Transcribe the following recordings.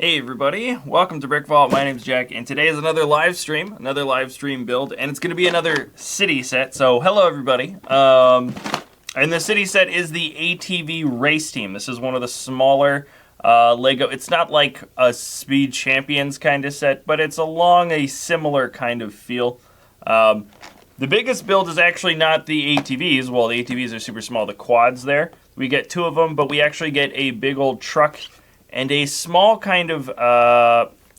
Hey everybody, welcome to BrickVault. My name's Jack, and today is another live stream build, and it's going to be another city set. So hello everybody. And the city set is the ATV race team. This is one of the smaller Lego. It's not like a Speed Champions kind of set, but it's along a similar kind of feel. The biggest build is actually not the ATVs. Well, the ATVs are super small. The quads there, we get 2 of them, but we actually get a big old truck and a small kind of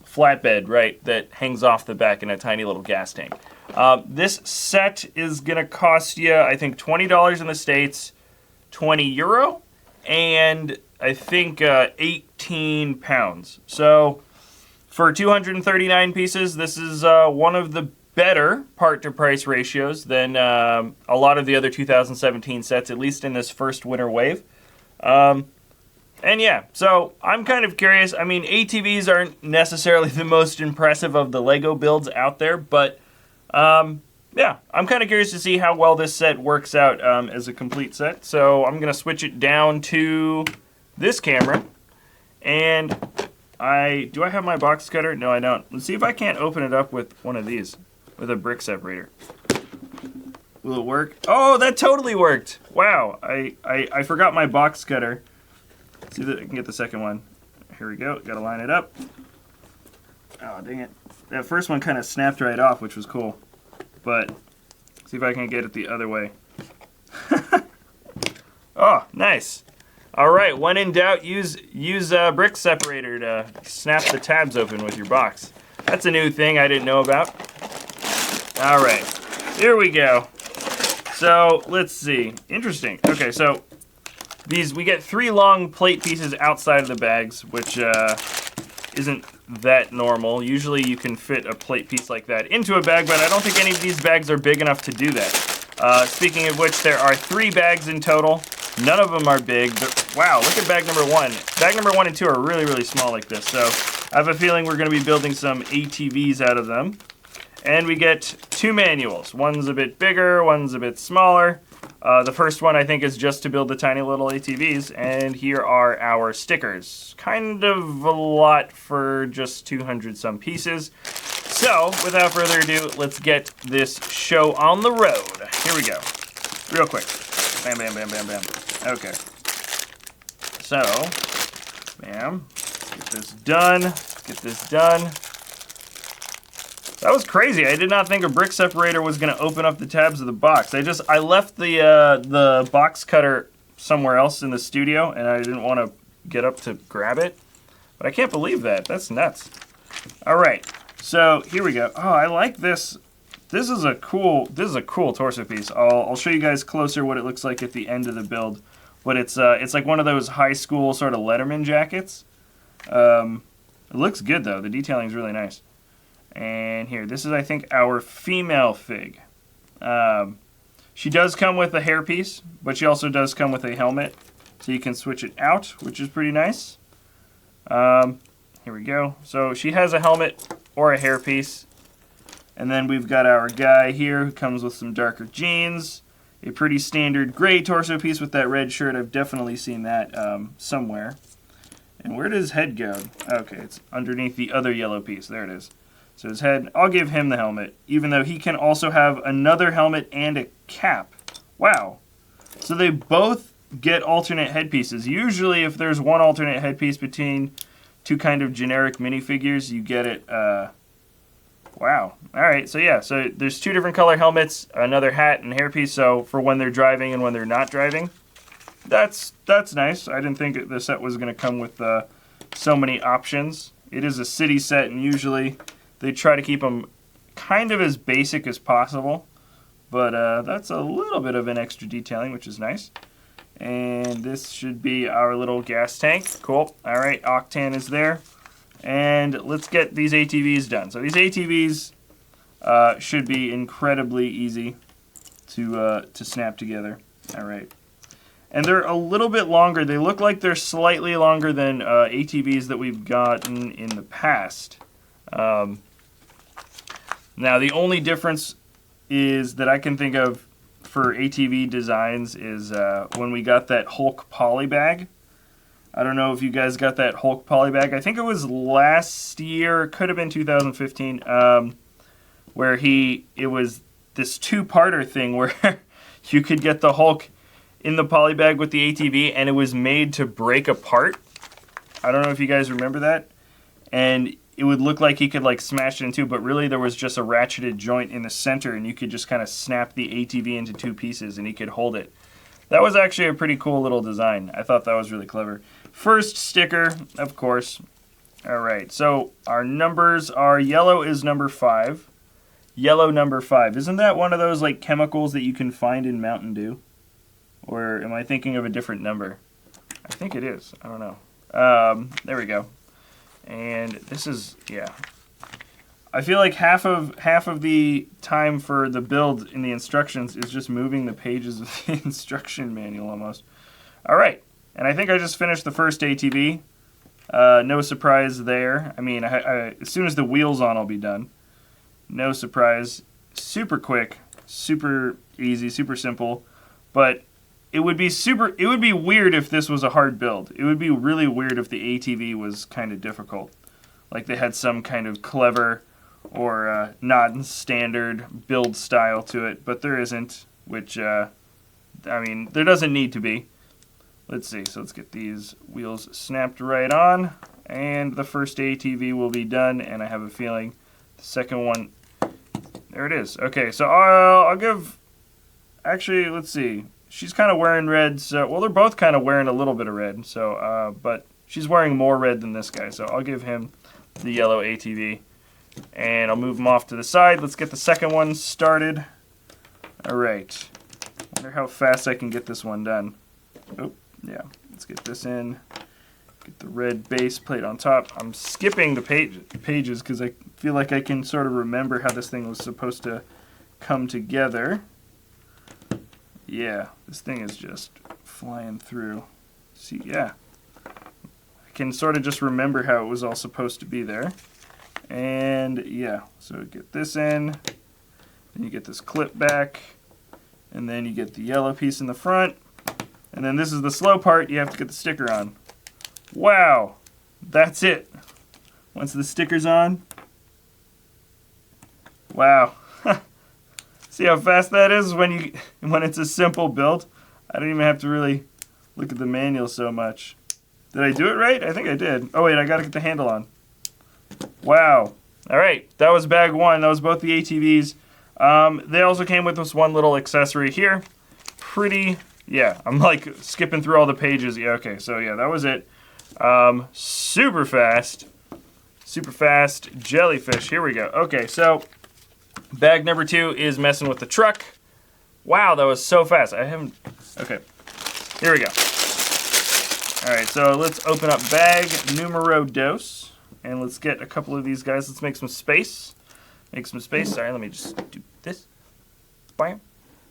flatbed, right, that hangs off the back in a tiny little gas tank. This set is going to cost you, I think, $20 in the States, €20, and I think 18 pounds. So for 239 pieces, this is one of the better part-to-price ratios than a lot of the other 2017 sets, at least in this first winter wave. And yeah, so I'm kind of curious. I mean, ATVs aren't necessarily the most impressive of the Lego builds out there, but yeah, I'm kind of curious to see how well this set works out as a complete set. So I'm going to switch it down to this camera. And do I have my box cutter? No, I don't. Let's see if I can't open it up with one of these, with a brick separator. Will it work? Oh, that totally worked. Wow, I forgot my box cutter. See if I can get the second one. Here we go. Got to line it up. Oh, dang it. That first one kind of snapped right off, which was cool. But see if I can get it the other way. Oh, nice. All right. When in doubt, use a brick separator to snap the tabs open with your box. That's a new thing I didn't know about. All right. Here we go. So let's see. Interesting. Okay, so we get 3 long plate pieces outside of the bags, which isn't that normal. Usually you can fit a plate piece like that into a bag, but I don't think any of these bags are big enough to do that. Speaking of which, there are 3 bags in total. None of them are big. Wow, look at bag number 1. Bag number 1 and 2 are really, really small like this, so I have a feeling we're going to be building some ATVs out of them. And we get 2 manuals. One's a bit bigger, one's a bit smaller. The first one, I think, is just to build the tiny little ATVs, and here are our stickers. Kind of a lot for just 200 some pieces. So, without further ado, let's get this show on the road. Here we go. Real quick. Bam, bam, bam, bam, bam. Okay. So, bam. Get this done. Get this done. That was crazy. I did not think a brick separator was going to open up the tabs of the box. I left the box cutter somewhere else in the studio, and I didn't want to get up to grab it. But I can't believe that. That's nuts. All right. So here we go. Oh, I like this. This is a cool torso piece. I'll show you guys closer what it looks like at the end of the build. But it's like one of those high school sort of Letterman jackets. It looks good though. The detailing is really nice. And here, this is, I think, our female fig. She does come with a hairpiece, but she also does come with a helmet, so you can switch it out, which is pretty nice. Here we go. So she has a helmet or a hairpiece. And then we've got our guy here who comes with some darker jeans, a pretty standard gray torso piece with that red shirt. I've definitely seen that somewhere. And where does his head go? Okay, it's underneath the other yellow piece. There it is. So his head, I'll give him the helmet, even though he can also have another helmet and a cap. Wow. So they both get alternate headpieces. Usually if there's one alternate headpiece between 2 kind of generic minifigures, you get it. Wow. All right, so yeah, so there's 2 different color helmets, another hat and hairpiece, so for when they're driving and when they're not driving. That's nice. I didn't think the set was going to come with so many options. It is a city set, and usually they try to keep them kind of as basic as possible, but that's a little bit of an extra detailing, which is nice. And this should be our little gas tank. Cool. All right, octane is there. And let's get these ATVs done. So these ATVs should be incredibly easy to snap together. All right. And they're a little bit longer. They look like they're slightly longer than ATVs that we've gotten in the past. Now, the only difference is that I can think of for ATV designs is when we got that Hulk poly bag. I don't know if you guys got that Hulk poly bag. I think it was last year, could have been 2015, where it was this two-parter thing where you could get the Hulk in the poly bag with the ATV, and it was made to break apart. I don't know if you guys remember that. And it would look like he could like smash it in two, but really there was just a ratcheted joint in the center, and you could just kind of snap the ATV into two pieces, and he could hold it. That was actually a pretty cool little design. I thought that was really clever. First sticker, of course. All right, so our numbers are yellow is number 5. Yellow number 5. Isn't that one of those like chemicals that you can find in Mountain Dew? Or am I thinking of a different number? I think it is. I don't know. There we go. And this is, yeah. I feel like half of the time for the build in the instructions is just moving the pages of the instruction manual almost. All right, and I think I just finished the first ATV. No surprise there. I mean, as soon as the wheel's on, I'll be done. No surprise. Super quick, super easy, super simple. But it would be weird if this was a hard build. It would be really weird if the ATV was kind of difficult. Like they had some kind of clever or non-standard build style to it, but there isn't, which, I mean, there doesn't need to be. Let's see, so let's get these wheels snapped right on, and the first ATV will be done, and I have a feeling the second one, there it is. Okay, so I'll give, actually, let's see, she's kind of wearing red, so, well, they're both kind of wearing a little bit of red, so, but she's wearing more red than this guy, so I'll give him the yellow ATV. And I'll move them off to the side. Let's get the second one started. All right. Wonder how fast I can get this one done. Oh, yeah. Let's get this in. Get the red base plate on top. I'm skipping the pages because I feel like I can sort of remember how this thing was supposed to come together. Yeah, this thing is just flying through. See, yeah. I can sort of just remember how it was all supposed to be there. And yeah, so get this in, then you get this clip back, and then you get the yellow piece in the front, and then this is the slow part, you have to get the sticker on. Wow, that's it. Once the sticker's on, wow. See how fast that is when it's a simple build? I don't even have to really look at the manual so much. Did I do it right? I think I did. Oh wait, I gotta get the handle on. Wow. All right, that was bag 1. That was both the ATVs. They also came with this one little accessory here. Pretty, yeah, I'm like skipping through all the pages. Yeah, okay, so yeah, that was it. Super fast jellyfish. Here we go. Okay, so bag number 2 is messing with the truck. Wow, that was so fast. Okay, here we go. All right, so let's open up bag numero dos. And let's get a couple of these guys. Let's make some space. Sorry, let me just do this. Bam.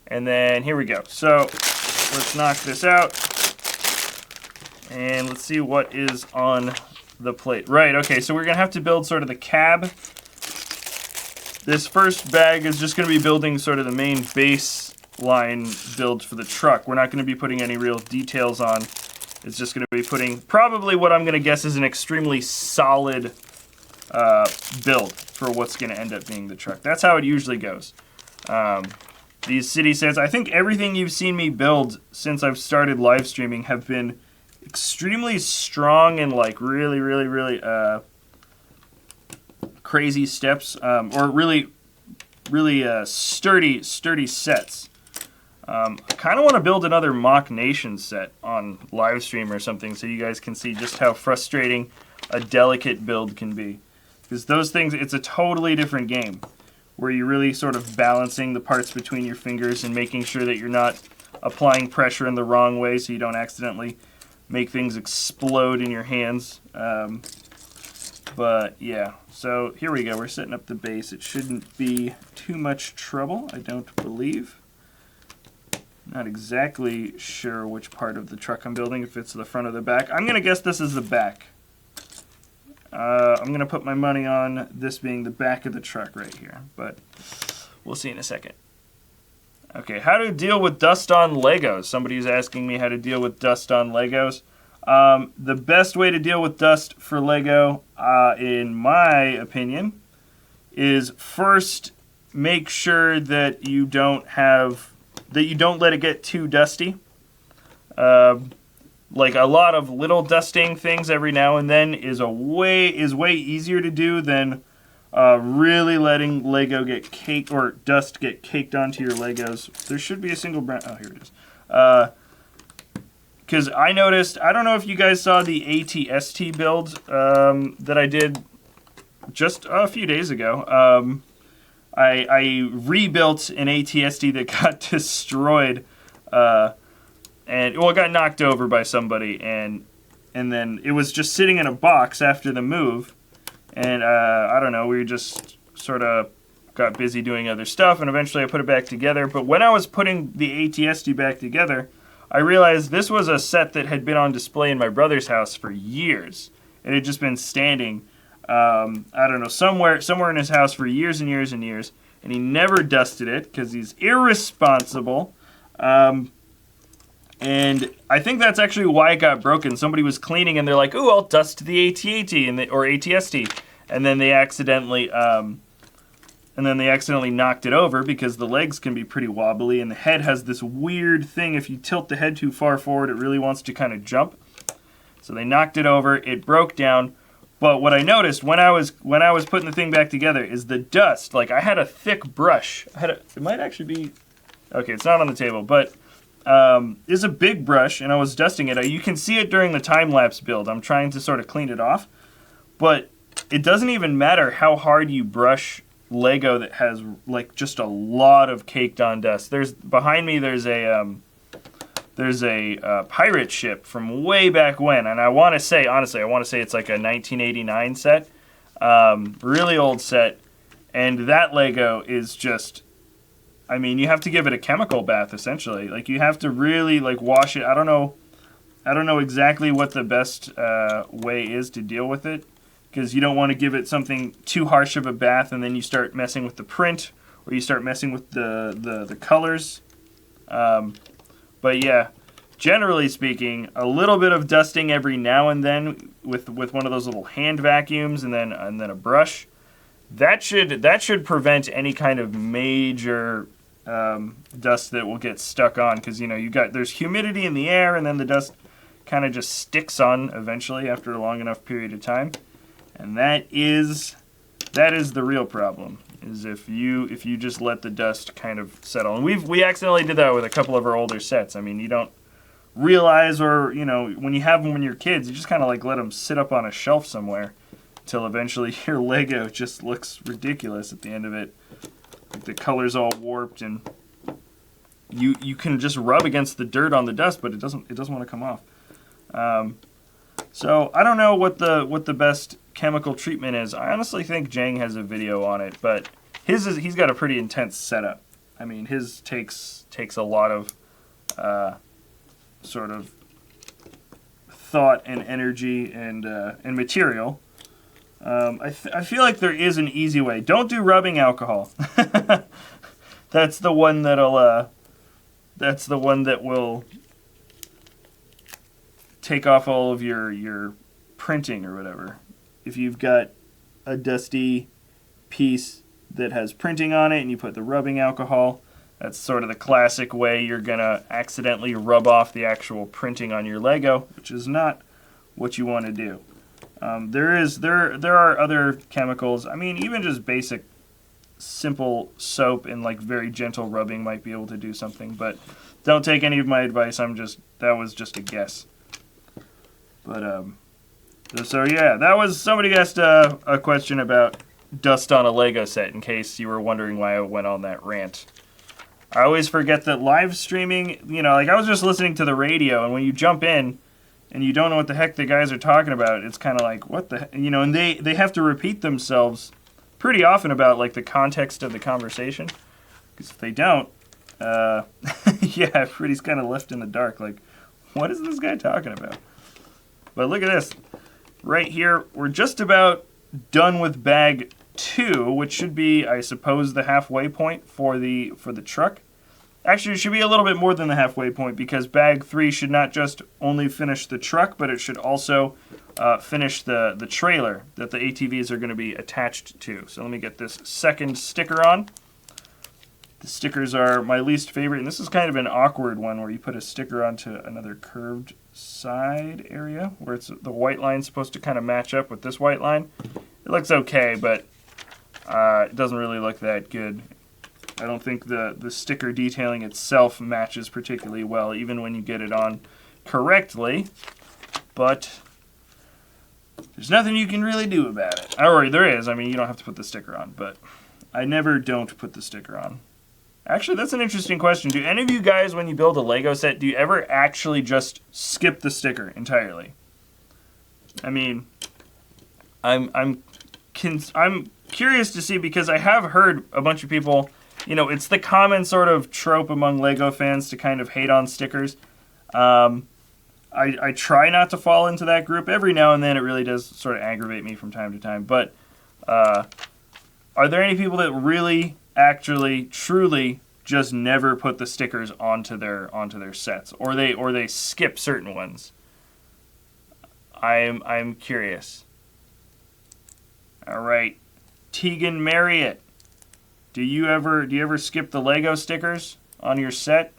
And then here we go. So let's knock this out. And let's see what is on the plate. Right, okay, so we're going to have to build sort of the cab. This first bag is just going to be building sort of the main baseline build for the truck. We're not going to be putting any real details on. It's just going to be putting probably what I'm going to guess is an extremely solid build for what's going to end up being the truck. That's how it usually goes. These city sets, I think everything you've seen me build since I've started live streaming have been extremely strong and like really crazy steps, or really sturdy sets. I kind of want to build another Mock Nation set on live stream or something so you guys can see just how frustrating a delicate build can be. Because those things, it's a totally different game where you're really sort of balancing the parts between your fingers and making sure that you're not applying pressure in the wrong way so you don't accidentally make things explode in your hands. But yeah, so here we go. We're setting up the base. It shouldn't be too much trouble, I don't believe. Not exactly sure which part of the truck I'm building, if it's the front or the back. I'm going to guess this is the back. I'm going to put my money on this being the back of the truck right here, but we'll see in a second. Okay, how to deal with dust on Legos. Somebody's asking me how to deal with dust on Legos. The best way to deal with dust for Lego, in my opinion, is first make sure that you don't let it get too dusty. Like a lot of little dusting things every now and then is way easier to do than really letting Lego get caked or dust get caked onto your Legos. There should be a single brand. Oh, here it is. Because I noticed, I don't know if you guys saw the ATST build that I did just a few days ago. I rebuilt an ATST that got destroyed, and well, it got knocked over by somebody, and then it was just sitting in a box after the move, and I don't know, we just sort of got busy doing other stuff, and eventually I put it back together. But when I was putting the ATST back together, I realized this was a set that had been on display in my brother's house for years. It had just been standing, I don't know, somewhere in his house for years and years and years, and he never dusted it because he's irresponsible. And I think that's actually why it got broken. Somebody was cleaning and they're like, "Ooh, I'll dust the AT-AT or ATST," and then they accidentally knocked it over because the legs can be pretty wobbly and the head has this weird thing. If you tilt the head too far forward, it really wants to kind of jump. So they knocked it over. It broke down. But what I noticed when I was putting the thing back together is the dust. Like I had a thick brush. It might actually be, okay, it's not on the table, but it's a big brush, and I was dusting it. You can see it during the time-lapse build. I'm trying to sort of clean it off, but it doesn't even matter how hard you brush Lego that has like just a lot of caked on dust. Behind me there's a pirate ship from way back when, and I want to say, honestly, it's like a 1989 set, really old set, and that Lego is just, I mean, you have to give it a chemical bath essentially. Like you have to really like wash it. I don't know exactly what the best way is to deal with it, because you don't want to give it something too harsh of a bath and then you start messing with the print or you start messing with the colors. But yeah, generally speaking, a little bit of dusting every now and then with one of those little hand vacuums and then a brush, that should prevent any kind of major dust that will get stuck on, because there's humidity in the air and then the dust kind of just sticks on eventually after a long enough period of time, and that is the real problem. Is if you just let the dust kind of settle. And we accidentally did that with a couple of our older sets. I mean, you don't realize, or when you have them when you're kids, you just kind of like let them sit up on a shelf somewhere until eventually your Lego just looks ridiculous at the end of it. Like the color's all warped, and you can just rub against the dirt on the dust, but it doesn't want to come off. So I don't know what the best chemical treatment is. I honestly think Jang has a video on it, but he's got a pretty intense setup. I mean, his takes a lot of sort of thought and energy and material. I feel like there is an easy way. Don't do rubbing alcohol. That's the one that will take off all of your printing or whatever. If you've got a dusty piece that has printing on it and you put the rubbing alcohol, that's sort of the classic way you're gonna accidentally rub off the actual printing on your Lego, which is not what you want to do. There are other chemicals. I mean, even just basic simple soap and like very gentle rubbing might be able to do something, but don't take any of my advice. That was just a guess. But so yeah, that was, somebody asked a question about dust on a Lego set, in case you were wondering why I went on that rant. I always forget that live streaming, like I was just listening to the radio, and when you jump in and you don't know what the heck the guys are talking about, it's kind of like, what the, and they have to repeat themselves pretty often about like the context of the conversation, because if they don't, yeah, everybody's kind of left in the dark, like, what is this guy talking about? But look at this. Right here, we're just about done with bag 2, which should be, I suppose, the halfway point for the truck. Actually, it should be a little bit more than the halfway point, because bag 3 should not just only finish the truck, but it should also finish the trailer that the ATVs are going to be attached to. So let me get this second sticker on. The stickers are my least favorite, and this is kind of an awkward one where you put a sticker onto another curved side area where the white line's supposed to kind of match up with this white line. It looks okay, but it doesn't really look that good. I don't think the sticker detailing itself matches particularly well, even when you get it on correctly. But there's nothing you can really do about it. Or there is. I mean, you don't have to put the sticker on, but I never don't put the sticker on. Actually, that's an interesting question. Do any of you guys, when you build a Lego set, do you ever actually just skip the sticker entirely? I mean, I'm curious to see, because I have heard a bunch of people, you know, it's the common sort of trope among Lego fans to kind of hate on stickers. I try not to fall into that group. Every now and then it really does sort of aggravate me from time to time. But are there any people that really, actually, truly just never put the stickers onto their sets, or they skip certain ones? I'm curious. All right, Tegan Marriott. Do you ever skip the Lego stickers on your set?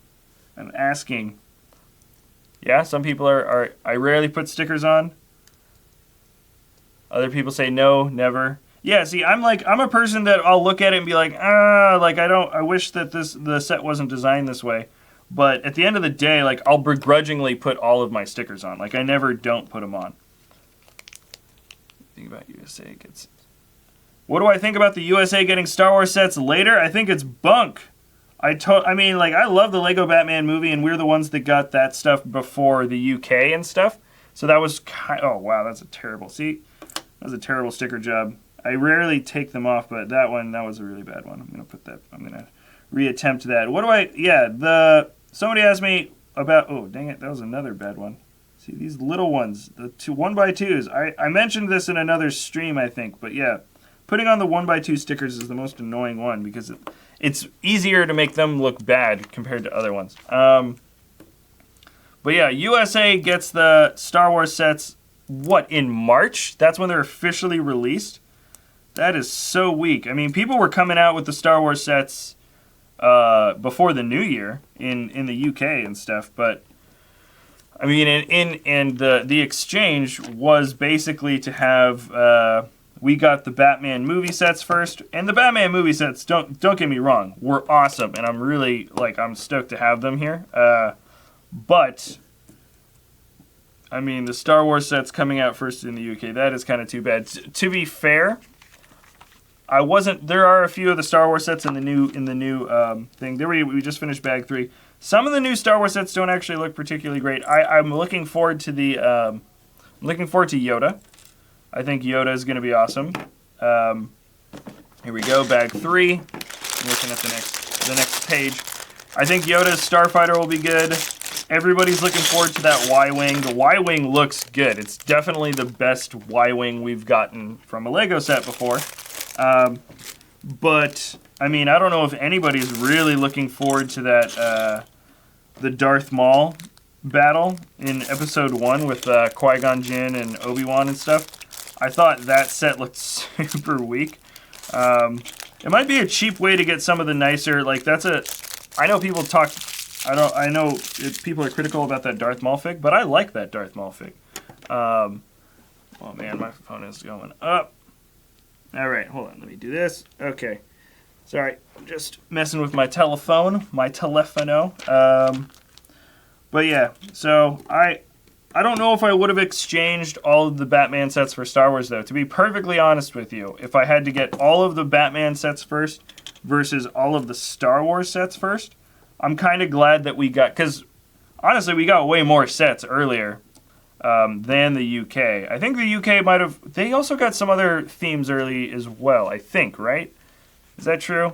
I'm asking. Yeah, some people are I rarely put stickers on. Other people say no, never. Yeah, see, I'm a person that I'll look at it and be like, I wish that the set wasn't designed this way. But at the end of the day, like, I'll begrudgingly put all of my stickers on. Like, I never don't put them on. Think about USA gets. What do I think about the USA getting Star Wars sets later? I think it's bunk. I mean, like, I love the Lego Batman movie, and we're the ones that got that stuff before the UK and stuff. So that was oh wow, that's a terrible. See, that was a terrible sticker job. I rarely take them off, but that was a really bad one. I'm gonna reattempt that. What do I? Yeah, somebody asked me about. Oh dang it, that was another bad one. See these little ones, the 1x2s. I mentioned this in another stream, I think, but yeah, putting on the 1x2 stickers is the most annoying one, because it's easier to make them look bad compared to other ones. But yeah, USA gets the Star Wars sets, what, in March? That's when they're officially released? That is so weak. I mean, people were coming out with the Star Wars sets before the new year in the UK and stuff, but I mean, and the exchange was basically to have we got the Batman movie sets first, and the Batman movie sets, don't get me wrong, were awesome, and I'm really, like, I'm stoked to have them here. But I mean, the Star Wars sets coming out first in the UK, that is kind of too bad. To be fair, there are a few of the Star Wars sets in the new thing. We just finished bag 3. Some of the new Star Wars sets don't actually look particularly great. I'm looking forward to Yoda. I think Yoda is going to be awesome. Here we go, bag 3. I'm looking at the next page. I think Yoda's Starfighter will be good. Everybody's looking forward to that Y-Wing. The Y-Wing looks good. It's definitely the best Y-Wing we've gotten from a Lego set before. But, I mean, I don't know if anybody's really looking forward to that, the Darth Maul battle in Episode 1 with Qui-Gon Jinn and Obi-Wan and stuff. I thought that set looked super weak. It might be a cheap way to get some of the nicer, like, I know people talk, people are critical about that Darth Maul fig, but I like that Darth Maul fig. Oh man, my phone is going up. All right, hold on, let me do this. Okay, sorry, I'm just messing with my telephone, my telephono. But yeah, so I don't know if I would have exchanged all of the Batman sets for Star Wars, though. To be perfectly honest with you, if I had to get all of the Batman sets first versus all of the Star Wars sets first, I'm kind of glad that we got, because honestly, we got way more sets earlier than the UK. I think the UK might have, they also got some other themes early as well, I think, right? Is that true?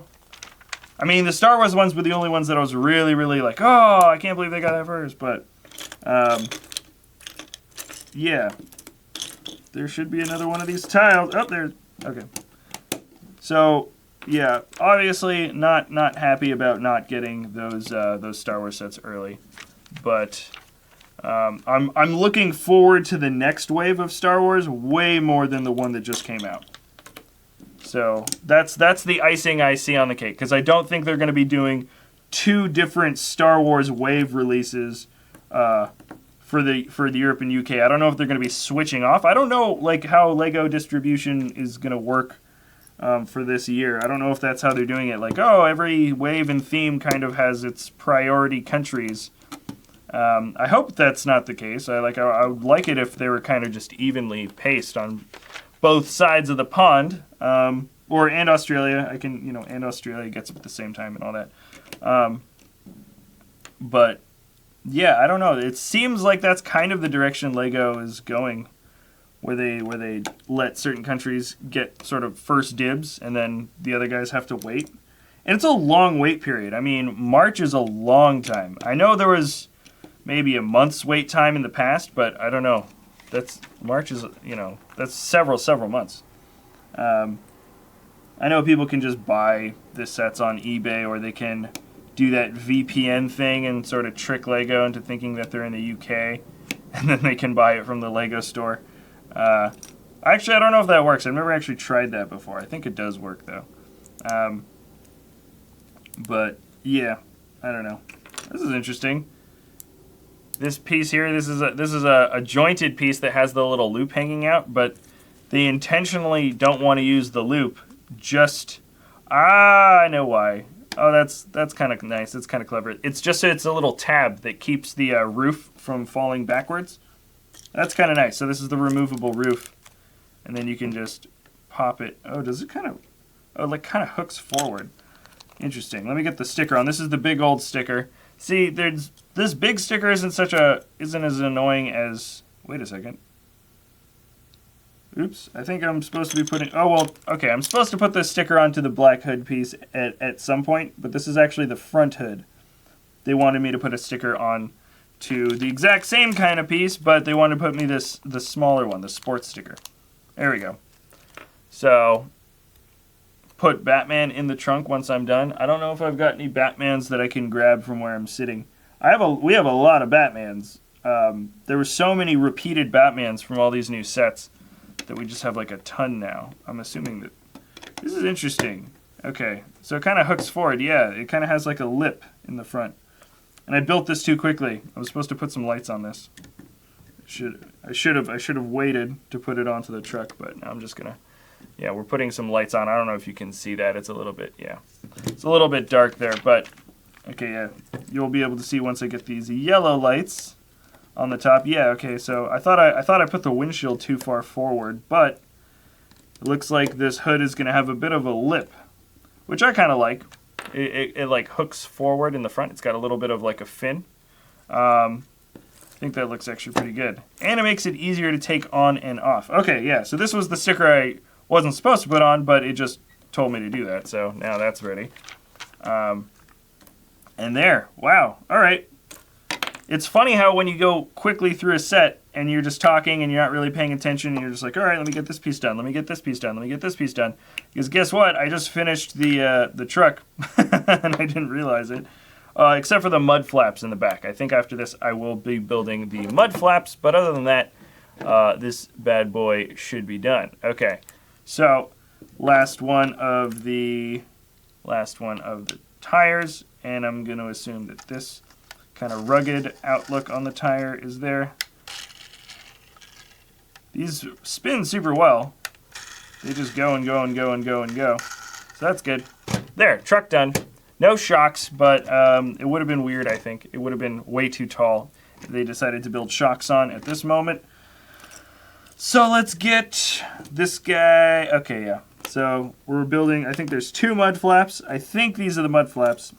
I mean, the Star Wars ones were the only ones that I was really, really like, oh, I can't believe they got that first, but yeah. There should be another one of these tiles. Oh, there. Okay. So, yeah, obviously not happy about not getting those Star Wars sets early, but I'm looking forward to the next wave of Star Wars way more than the one that just came out. So that's the icing I see on the cake, because I don't think they're going to be doing 2 different Star Wars wave releases for the Europe and UK. I don't know if they're going to be switching off. I don't know like how Lego distribution is going to work for this year. I don't know if that's how they're doing it. Like, oh, every wave and theme kind of has its priority countries. I hope that's not the case. I would like it if they were kind of just evenly paced on both sides of the pond. And Australia. And Australia gets up at the same time and all that. But yeah, I don't know. It seems like that's kind of the direction Lego is going, where they let certain countries get sort of first dibs, and then the other guys have to wait. And it's a long wait period. I mean, March is a long time. I know there was maybe a month's wait time in the past, but I don't know. March is, that's several months. I know people can just buy the sets on eBay, or they can do that VPN thing and sort of trick Lego into thinking that they're in the UK, and then they can buy it from the Lego store. Actually, I don't know if that works. I've never actually tried that before. I think it does work, though. But, yeah, I don't know. This is interesting. This piece here, this is a jointed piece that has the little loop hanging out, but they intentionally don't want to use the loop. I know why. Oh, that's kind of nice. That's kind of clever. It's a little tab that keeps the roof from falling backwards. That's kind of nice. So this is the removable roof, and then you can just pop it. Oh, does it kind of? Oh, like kind of hooks forward. Interesting. Let me get the sticker on. This is the big old sticker. See, this big sticker isn't as annoying as. Wait a second. Oops, I think I'm supposed to be putting... Oh, well, okay, I'm supposed to put this sticker onto the black hood piece at some point, but this is actually the front hood. They wanted me to put a sticker on to the exact same kind of piece, but they wanted to put me the smaller one, the sports sticker. There we go. So, put Batman in the trunk once I'm done. I don't know if I've got any Batmans that I can grab from where I'm sitting. We have a lot of Batmans. There were so many repeated Batmans from all these new sets that we just have like a ton now. I'm assuming that this is interesting. Okay, so it kind of hooks forward. Yeah, it kind of has like a lip in the front. And I built this too quickly. I was supposed to put some lights on this. I should have waited to put it onto the truck, but now I'm just gonna. Yeah, we're putting some lights on. I don't know if you can see that. It's a little bit, yeah, it's a little bit dark there, but okay, yeah, you'll be able to see once I get these yellow lights on the top. Yeah, okay, so I thought I put the windshield too far forward, but it looks like this hood is going to have a bit of a lip, which I kind of like. It like hooks forward in the front. It's got a little bit of like a fin. I think that looks actually pretty good. And it makes it easier to take on and off. Okay, yeah, so this was the sticker I wasn't supposed to put on, but it just told me to do that, so now that's ready. And there, wow, all right. It's funny how when you go quickly through a set and you're just talking and you're not really paying attention and you're just like, all right, let me get this piece done, let me get this piece done, let me get this piece done. Because guess what? I just finished the truck and I didn't realize it. Except for the mud flaps in the back. I think after this I will be building the mud flaps, but other than that, this bad boy should be done. Okay, so last one of the tires, and I'm going to assume that this kind of rugged outlook on the tire is there. These spin super well. They just go and go and go and go and go. So that's good. There, truck done. No shocks, but it would have been weird, I think. It would have been way too tall if they decided to build shocks on at this moment. So let's get this guy. Okay, yeah. So we're building, I think there's 2 mud flaps. I think these are the mud flaps.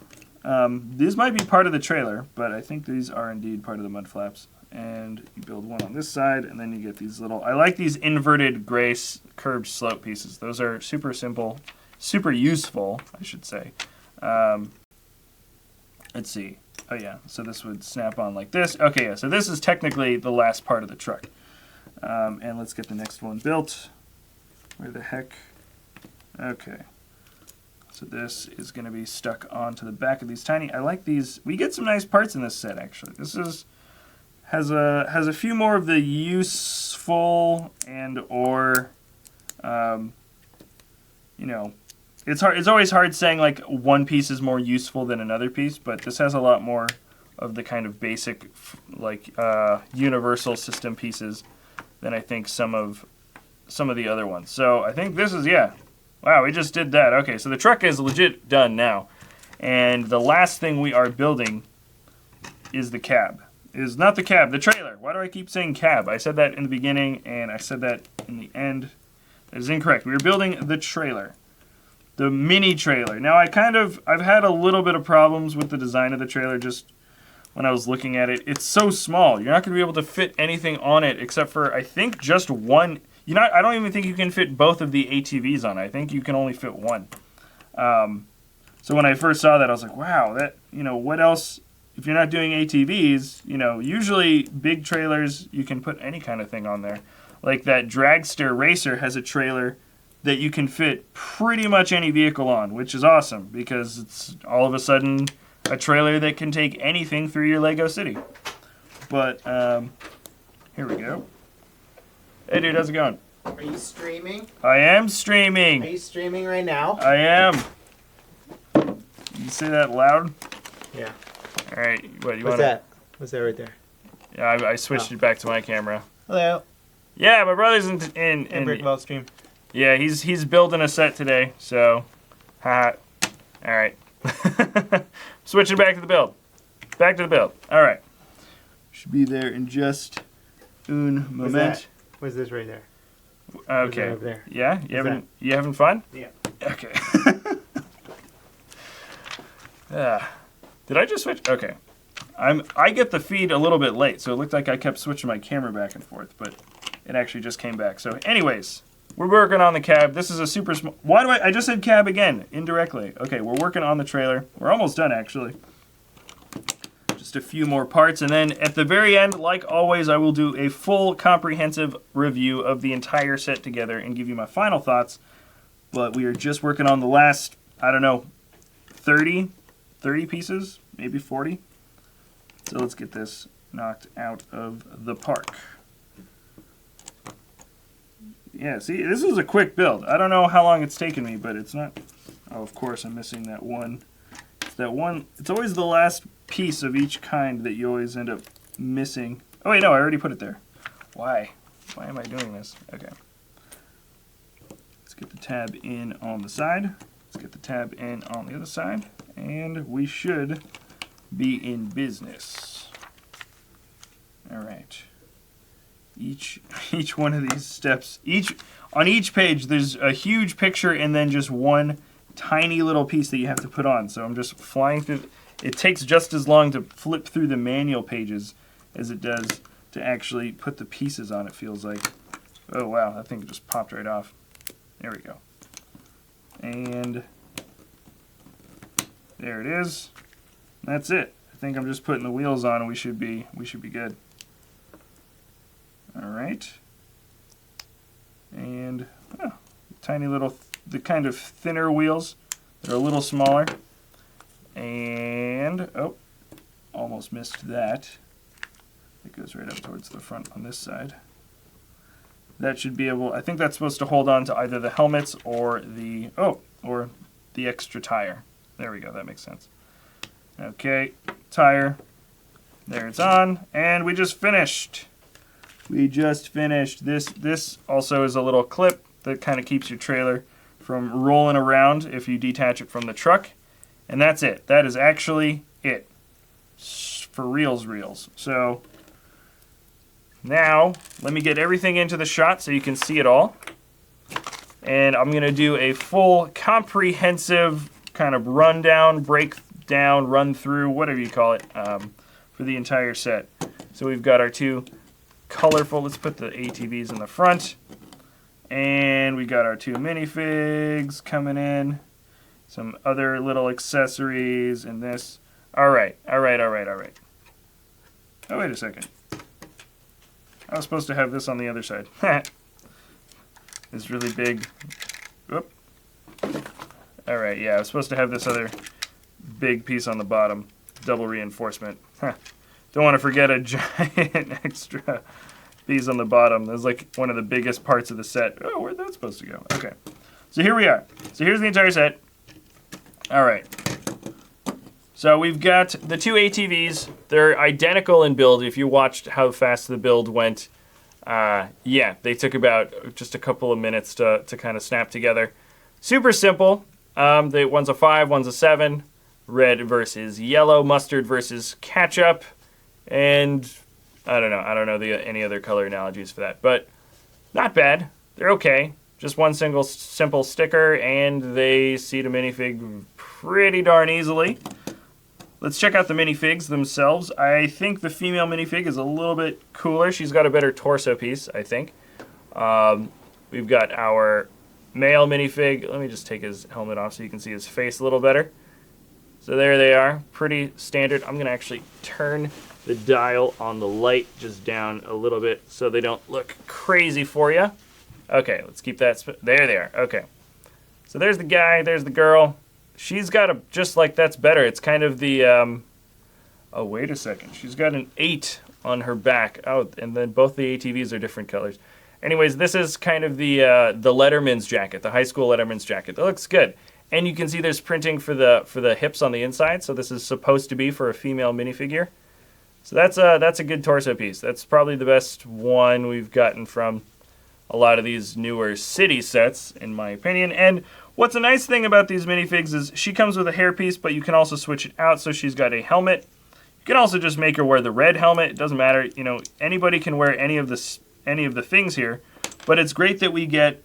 These might be part of the trailer, but I think these are indeed part of the mud flaps. And you build one on this side, and then you get these little... I like these inverted gray curved slope pieces. Those are super simple, super useful, I should say. Let's see. Oh yeah, so this would snap on like this. Okay, yeah, so this is technically the last part of the truck. And let's get the next one built. Where the heck? Okay. So this is going to be stuck onto the back of these tiny. I like these. We get some nice parts in this set actually. This has a few more of the useful and or you know, it's always hard saying like one piece is more useful than another piece, but this has a lot more of the kind of basic like universal system pieces than I think some of the other ones. So I think this is, yeah. Wow, we just did that. Okay, so the truck is legit done now. And the last thing we are building is the cab. Is not the cab, the trailer. Why do I keep saying cab? I said that in the beginning and I said that in the end. That is incorrect. We are building the trailer. The mini trailer. Now I've had a little bit of problems with the design of the trailer just when I was looking at it. It's so small. You're not going to be able to fit anything on it except for, I think, just one. I don't even think you can fit both of the ATVs on it. I think you can only fit one. So when I first saw that, I was like, wow, that, what else? If you're not doing ATVs, usually big trailers, you can put any kind of thing on there. Like that dragster racer has a trailer that you can fit pretty much any vehicle on, which is awesome because it's all of a sudden a trailer that can take anything through your Lego city. But here we go. Hey dude, how's it going? Are you streaming? I am streaming. Are you streaming right now? I am. You say that loud? Yeah. All right. What you want? What's that? What's that right there? Yeah, I switched it back to my camera. Hello. Yeah, my brother's in BrickVault stream. Yeah, he's building a set today, so haha. All right. Switching back to the build. Back to the build. All right. Should be there in just un moment. What's this right there? Okay. Over there? Yeah, you having fun? Yeah. Okay. Did I just switch? Okay. I get the feed a little bit late, so it looked like I kept switching my camera back and forth, but it actually just came back. So anyways, we're working on the cab. This is a super small. Why do I just said cab again indirectly? Okay, we're working on the trailer. We're almost done actually. Just a few more parts, and then at the very end, like always, I will do a full comprehensive review of the entire set together and give you my final thoughts. But we are just working on the last, I don't know, 30 pieces, maybe 40. So let's get this knocked out of the park. Yeah, see, this is a quick build. I don't know how long it's taken me, but it's not. Oh, of course, I'm missing that one. It's always the last piece of each kind that you always end up missing. Oh, wait, no, I already put it there. Why? Why am I doing this? Okay. Let's get the tab in on the side. Let's get the tab in on the other side. And we should be in business. All right. Each one of these steps, on each page, there's a huge picture and then just one tiny little piece that you have to put on. So I'm just flying through. It takes just as long to flip through the manual pages as it does to actually put the pieces on, it feels like. Oh wow, that thing just popped right off. There we go. And there it is. That's it. I think I'm just putting the wheels on and we should be good. All right. And tiny little, the kind of thinner wheels that are a little smaller. And, oh, almost missed that. It goes right up towards the front on this side. That should be able, I think that's supposed to hold on to either the helmets or the extra tire. There we go, that makes sense. Okay, tire. There it's on, and we just finished. We just finished. This also is a little clip that kind of keeps your trailer from rolling around if you detach it from the truck. And that's it. That is actually it. For reals. So now let me get everything into the shot so you can see it all. And I'm going to do a full comprehensive kind of rundown, breakdown, run through, whatever you call it, for the entire set. So we've got our two colorful, let's put the ATVs in the front. And we got our two minifigs coming in. Some other little accessories and this. All right. Oh, wait a second. I was supposed to have this on the other side. This really big. Whoop. All right, yeah, I was supposed to have this other big piece on the bottom. Double reinforcement. Huh. Don't want to forget a giant extra piece on the bottom. That's like one of the biggest parts of the set. Oh, where'd that supposed to go? Okay. So here we are. So here's the entire set. All right. So we've got the two ATVs. They're identical in build. If you watched how fast the build went, yeah, they took about just a couple of minutes to kind of snap together. Super simple. One's a 5, one's a 7. Red versus yellow, mustard versus ketchup, and I don't know any other color analogies for that, but not bad. They're okay. Just one simple sticker, and they seat a minifig pretty darn easily. Let's check out the minifigs themselves. I think the female minifig is a little bit cooler. She's got a better torso piece, I think. We've got our male minifig. Let me just take his helmet off so you can see his face a little better. So there they are, pretty standard. I'm gonna actually turn the dial on the light just down a little bit so they don't look crazy for you. Okay, let's keep that, there they are, okay. So there's the guy, there's the girl. She's got a, just like that's better. It's kind of the, oh wait a second. She's got an 8 on her back. Oh, and then both the ATVs are different colors. Anyways, this is kind of the Letterman's jacket, the high school Letterman's jacket. That looks good. And you can see there's printing for the hips on the inside, so this is supposed to be for a female minifigure. So that's a good torso piece. That's probably the best one we've gotten from a lot of these newer city sets, in my opinion. And what's a nice thing about these minifigs is she comes with a hairpiece, but you can also switch it out, so she's got a helmet. You can also just make her wear the red helmet. It doesn't matter. You know, anybody can wear any of the things here, but it's great that we get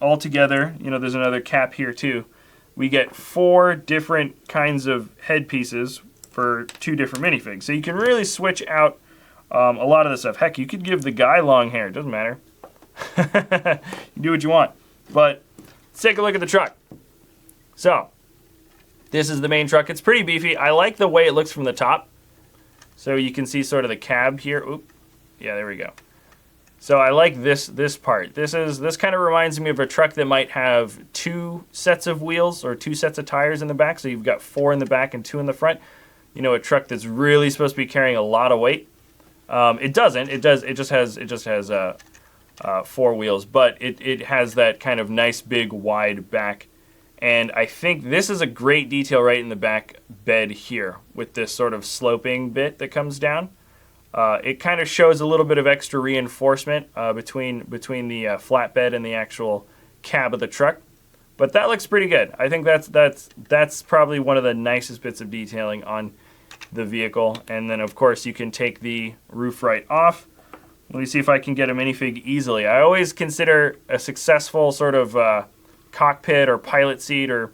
all together, you know, there's another cap here too. We get 4 different kinds of headpieces for 2 different minifigs. So you can really switch out a lot of the stuff. Heck, you could give the guy long hair, it doesn't matter. You do what you want. But let's take a look at the truck. So, this is the main truck. It's pretty beefy. I like the way it looks from the top. So you can see sort of the cab here. Oop. Yeah, there we go. So I like this part. This kind of reminds me of a truck that might have 2 sets of wheels or 2 sets of tires in the back. So you've got 4 in the back and 2 in the front. You know, a truck that's really supposed to be carrying a lot of weight. It doesn't. It does. It just has 4 wheels, but it has that kind of nice big wide back. And I think this is a great detail right in the back bed here with this sort of sloping bit that comes down. It kind of shows a little bit of extra reinforcement between the flatbed and the actual cab of the truck, but that looks pretty good. I think that's probably one of the nicest bits of detailing on the vehicle. And then of course you can take the roof right off. Let me see if I can get a minifig easily. I always consider a successful sort of cockpit or pilot seat or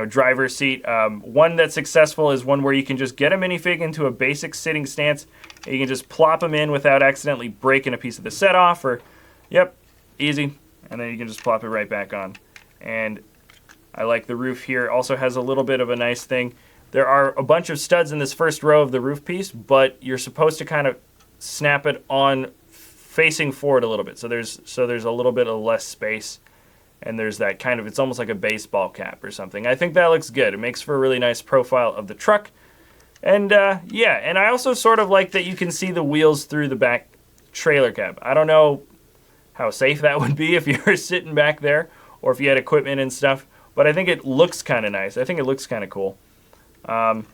driver's seat. One that's successful is one where you can just get a minifig into a basic sitting stance. And you can just plop them in without accidentally breaking a piece of the set off, or, yep, easy. And then you can just plop it right back on. And I like the roof here. Also has a little bit of a nice thing. There are a bunch of studs in this first row of the roof piece, but you're supposed to kind of snap it on facing forward a little bit. So there's a little bit of less space. And there's that kind of, it's almost like a baseball cap or something. I think that looks good. It makes for a really nice profile of the truck. And yeah, and I also sort of like that you can see the wheels through the back trailer cab. I don't know how safe that would be if you were sitting back there or if you had equipment and stuff, but I think it looks kind of nice. I think it looks kind of cool. And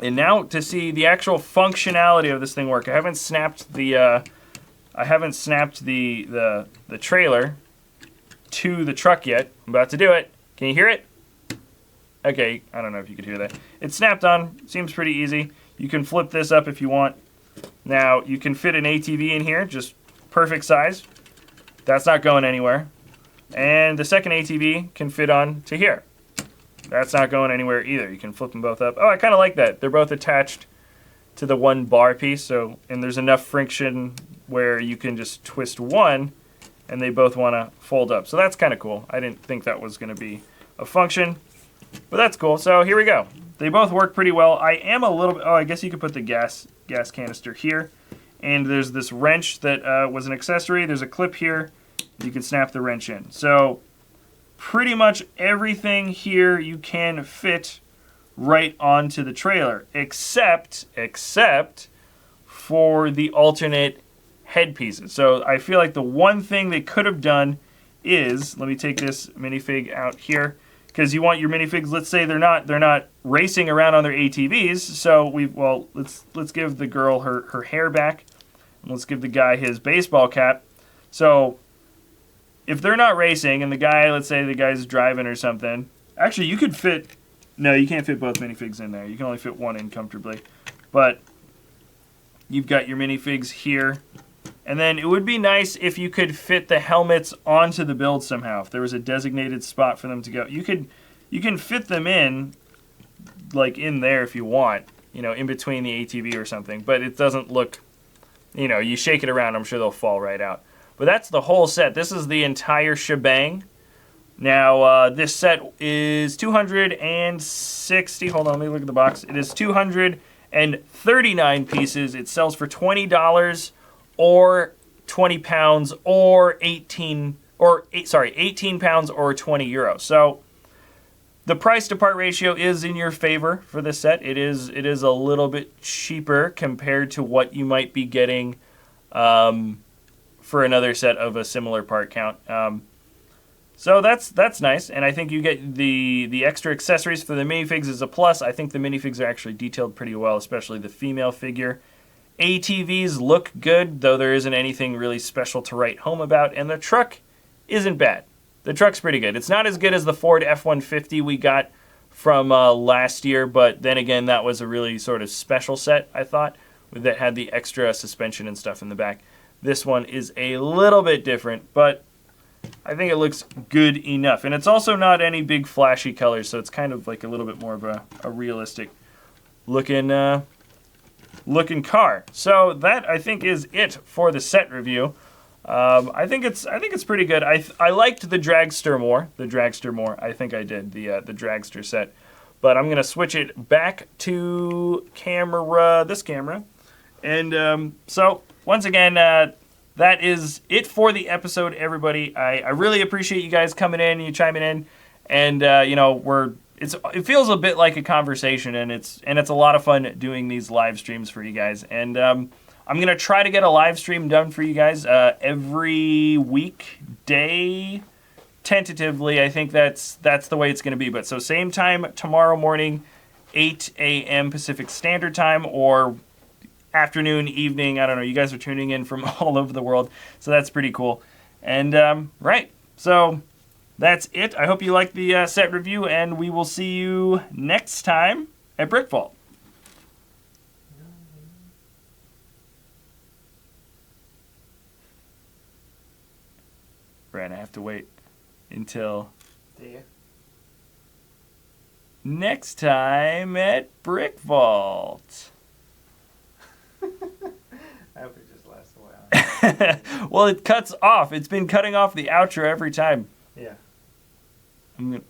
now to see the actual functionality of this thing work. I haven't snapped the trailer to the truck yet. I'm about to do it. Can you hear it? Okay, I don't know if you could hear that. It's snapped on, seems pretty easy. You can flip this up if you want. Now, you can fit an ATV in here, just perfect size. That's not going anywhere. And the second ATV can fit on to here. That's not going anywhere either. You can flip them both up. Oh, I kind of like that. They're both attached to the one bar piece, and there's enough friction where you can just twist one, and they both want to fold up. So that's kind of cool. I didn't think that was going to be a function. But that's cool. So here we go. They both work pretty well. I am a little bit... Oh, I guess you could put the gas canister here. And there's this wrench that was an accessory. There's a clip here. You can snap the wrench in. So pretty much everything here you can fit right onto the trailer, except for the alternate head pieces. So I feel like the one thing they could have done is, let me take this minifig out here, because you want your minifigs, let's say they're not racing around on their ATVs. So let's give the girl her hair back, and let's give the guy his baseball cap. So if they're not racing and the guy, let's say the guy's driving or something, actually you could fit, no, you can't fit both minifigs in there. You can only fit one in comfortably. But you've got your minifigs here. And then it would be nice if you could fit the helmets onto the build somehow. If there was a designated spot for them to go. You can fit them in, like in there if you want, in between the ATV or something. But it doesn't look, you shake it around, I'm sure they'll fall right out. But that's the whole set. This is the entire shebang. Now, this set is 260. Hold on, let me look at the box. It is 239 pieces. It sells for $20 or 20 pounds or 18 pounds or 20 euros. So the price to part ratio is in your favor for this set. It is a little bit cheaper compared to what you might be getting for another set of a similar part count. So that's nice, and I think you get the extra accessories for the minifigs as a plus. I think the minifigs are actually detailed pretty well, especially the female figure. ATVs look good, though there isn't anything really special to write home about, and the truck isn't bad. The truck's pretty good. It's not as good as the Ford F-150 we got from last year, but then again, that was a really sort of special set, I thought, that had the extra suspension and stuff in the back. This one is a little bit different, but I think it looks good enough. And it's also not any big flashy colors, so it's kind of like a little bit more of a realistic looking car. So that, I think, is it for the set review. I think it's pretty good. I liked the Dragster more. I think I did the Dragster set. But I'm gonna switch it back to this camera. And so once again, that is it for the episode, everybody. I really appreciate you guys coming in, you chiming in, and it feels a bit like a conversation, and it's a lot of fun doing these live streams for you guys. And I'm gonna try to get a live stream done for you guys every weekday, tentatively. I think that's the way it's gonna be. But so same time tomorrow morning, 8 a.m. Pacific Standard Time, or afternoon, evening, I don't know. You guys are tuning in from all over the world, so that's pretty cool. And right, so that's it. I hope you liked the set review, and we will see you next time at BrickVault. Right, I have to wait until next time at BrickVault. I hope it just lasts a while. Well, it cuts off. It's been cutting off the outro every time. Yeah. I'm gonna